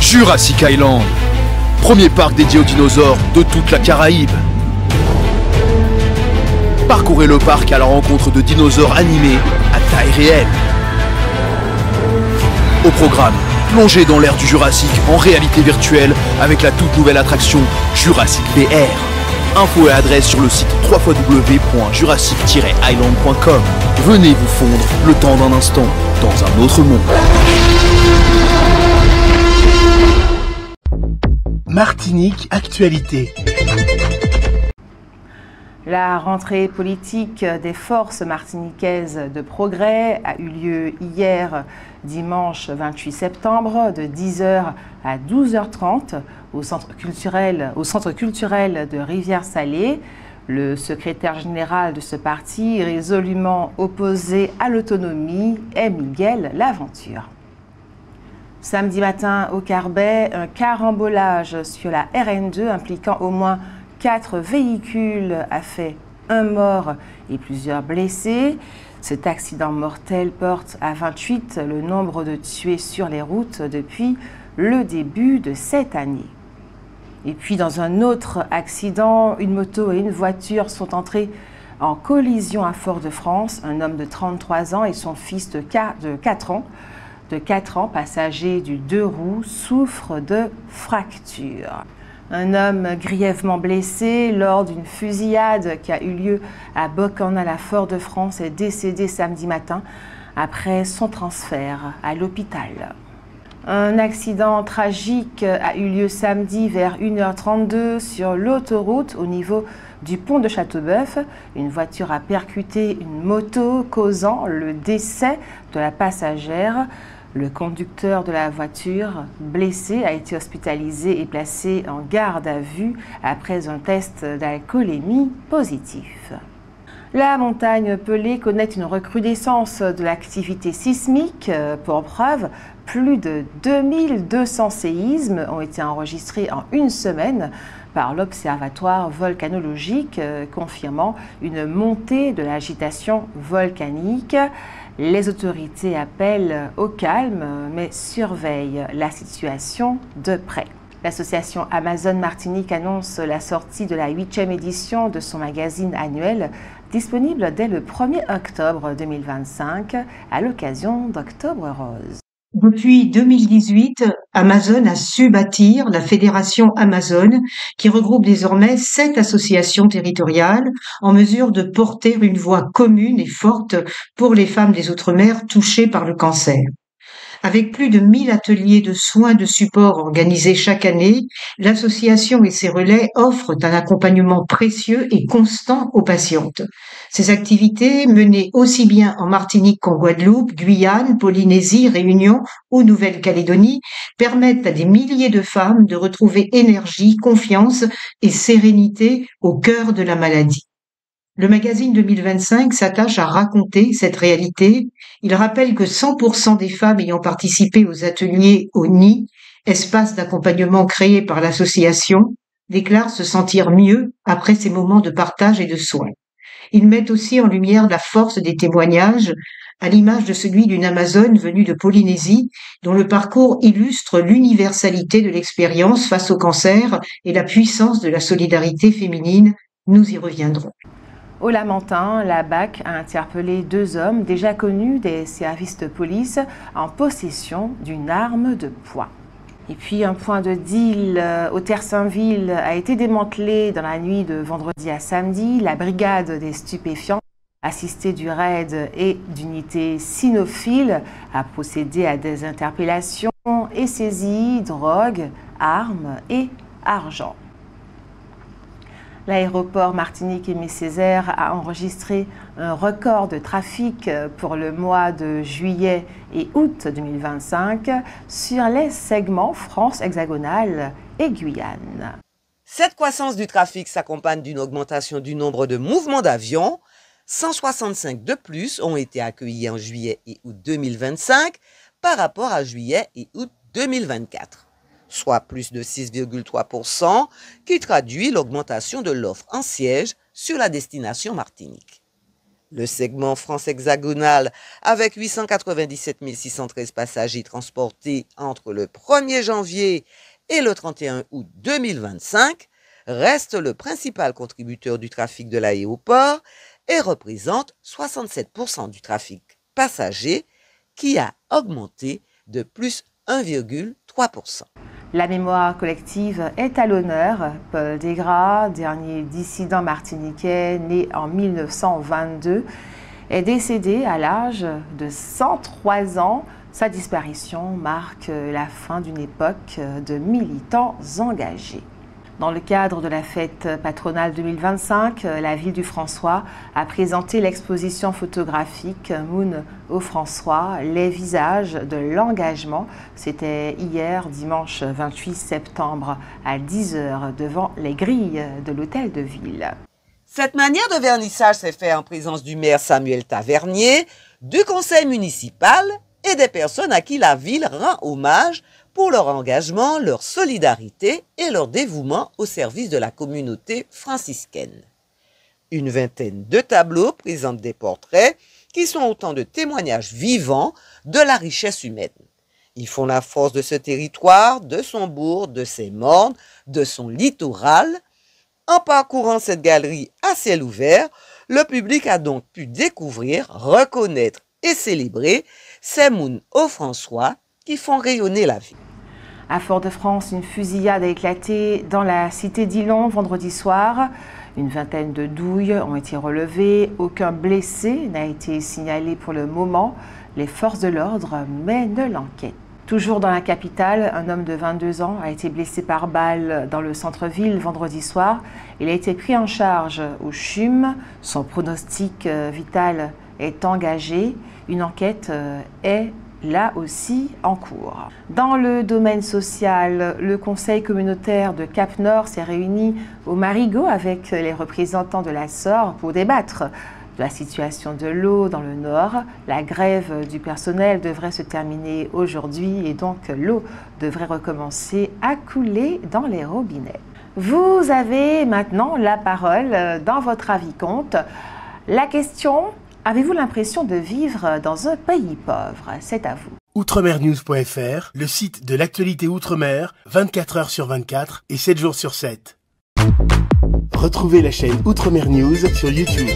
Jurassic Island, premier parc dédié aux dinosaures de toute la Caraïbe. Parcourez le parc à la rencontre de dinosaures animés à taille réelle. Au programme, plongez dans l'ère du Jurassique en réalité virtuelle avec la toute nouvelle attraction Jurassic VR. Infos et adresse sur le site www.jurassic-island.com. Venez vous fondre le temps d'un instant dans un autre monde. Martinique Actualité. La rentrée politique des forces martiniquaises de progrès a eu lieu hier, dimanche 28 septembre, de 10h à 12h30 au centre culturel de Rivière-Salée. Le secrétaire général de ce parti, résolument opposé à l'autonomie, est Miguel Laventure. Samedi matin au Carbet, un carambolage sur la RN2 impliquant au moins 4 véhicules a fait un mort et plusieurs blessés. Cet accident mortel porte à 28 le nombre de tués sur les routes depuis le début de cette année. Et puis dans un autre accident, une moto et une voiture sont entrées en collision à Fort-de-France. Un homme de 33 ans et son fils de 4 ans, passager du 2 roues, souffrent de fractures. Un homme grièvement blessé lors d'une fusillade qui a eu lieu à Bocanal à Fort-de-France est décédé samedi matin après son transfert à l'hôpital. Un accident tragique a eu lieu samedi vers 1h32 sur l'autoroute au niveau du pont de Châteauboeuf. Une voiture a percuté une moto, causant le décès de la passagère. Le conducteur de la voiture, blessé, a été hospitalisé et placé en garde à vue après un test d'alcoolémie positif. La montagne Pelée connaît une recrudescence de l'activité sismique. Pour preuve, plus de 2200 séismes ont été enregistrés en une semaine par l'Observatoire volcanologique, confirmant une montée de l'agitation volcanique. Les autorités appellent au calme, mais surveillent la situation de près. L'association Amazon Martinique annonce la sortie de la 8e édition de son magazine annuel, disponible dès le 1er octobre 2025, à l'occasion d'Octobre Rose. Depuis 2018, Amazon a su bâtir la Fédération Amazon, qui regroupe désormais 7 associations territoriales en mesure de porter une voix commune et forte pour les femmes des Outre-mer touchées par le cancer. Avec plus de 1000 ateliers de soins de support organisés chaque année, l'association et ses relais offrent un accompagnement précieux et constant aux patientes. Ces activités, menées aussi bien en Martinique qu'en Guadeloupe, Guyane, Polynésie, Réunion ou Nouvelle-Calédonie, permettent à des milliers de femmes de retrouver énergie, confiance et sérénité au cœur de la maladie. Le magazine 2025 s'attache à raconter cette réalité. Il rappelle que 100% des femmes ayant participé aux ateliers au NI, espace d'accompagnement créé par l'association, déclarent se sentir mieux après ces moments de partage et de soins. Ils mettent aussi en lumière la force des témoignages, à l'image de celui d'une Amazone venue de Polynésie, dont le parcours illustre l'universalité de l'expérience face au cancer et la puissance de la solidarité féminine. Nous y reviendrons. Au Lamentin, la BAC a interpellé 2 hommes déjà connus des services de police en possession d'une arme de poing. Et puis un point de deal au Terre-Saint-Ville a été démantelé dans la nuit de vendredi à samedi. La brigade des stupéfiants, assistée du RAID et d'unités cynophiles, a procédé à des interpellations et saisi drogue, armes et argent. L'aéroport Martinique-Aimé Césaire a enregistré un record de trafic pour le mois de juillet et août 2025 sur les segments France hexagonale et Guyane. Cette croissance du trafic s'accompagne d'une augmentation du nombre de mouvements d'avions. 165 de plus ont été accueillis en juillet et août 2025 par rapport à juillet et août 2024. Soit plus de 6,3%, qui traduit l'augmentation de l'offre en siège sur la destination Martinique. Le segment France hexagonale, avec 897 613 passagers transportés entre le 1er janvier et le 31 août 2025, reste le principal contributeur du trafic de l'aéroport et représente 67% du trafic passager qui a augmenté de plus 1,3%. La mémoire collective est à l'honneur. Paul Desgras, dernier dissident martiniquais né en 1922, est décédé à l'âge de 103 ans. Sa disparition marque la fin d'une époque de militants engagés. Dans le cadre de la fête patronale 2025, la ville du François a présenté l'exposition photographique Moon au François, les visages de l'engagement. C'était hier, dimanche 28 septembre, à 10h, devant les grilles de l'hôtel de ville. Cette manière de vernissage s'est faite en présence du maire Samuel Tavernier, du conseil municipal et des personnes à qui la ville rend hommage pour leur engagement, leur solidarité et leur dévouement au service de la communauté franciscaine. Une vingtaine de tableaux présentent des portraits qui sont autant de témoignages vivants de la richesse humaine. Ils font la force de ce territoire, de son bourg, de ses mornes, de son littoral. En parcourant cette galerie à ciel ouvert, le public a donc pu découvrir, reconnaître et célébrer ces Moons au François qui font rayonner la ville. À Fort-de-France, une fusillade a éclaté dans la cité d'Illon vendredi soir. Une vingtaine de douilles ont été relevées. Aucun blessé n'a été signalé pour le moment. Les forces de l'ordre mènent l'enquête. Toujours dans la capitale, un homme de 22 ans a été blessé par balle dans le centre-ville vendredi soir. Il a été pris en charge au CHUM. Son pronostic vital est engagé. Une enquête est là aussi en cours. Dans le domaine social, le conseil communautaire de Cap-Nord s'est réuni au Marigot avec les représentants de la SOR pour débattre de la situation de l'eau dans le Nord. La grève du personnel devrait se terminer aujourd'hui et donc l'eau devrait recommencer à couler dans les robinets. Vous avez maintenant la parole dans votre avis-compte. La question: avez-vous l'impression de vivre dans un pays pauvre? C'est à vous. Outremernews.fr, le site de l'actualité Outre-mer, 24 heures sur 24 et 7 jours sur 7. Retrouvez la chaîne Outremer News sur YouTube.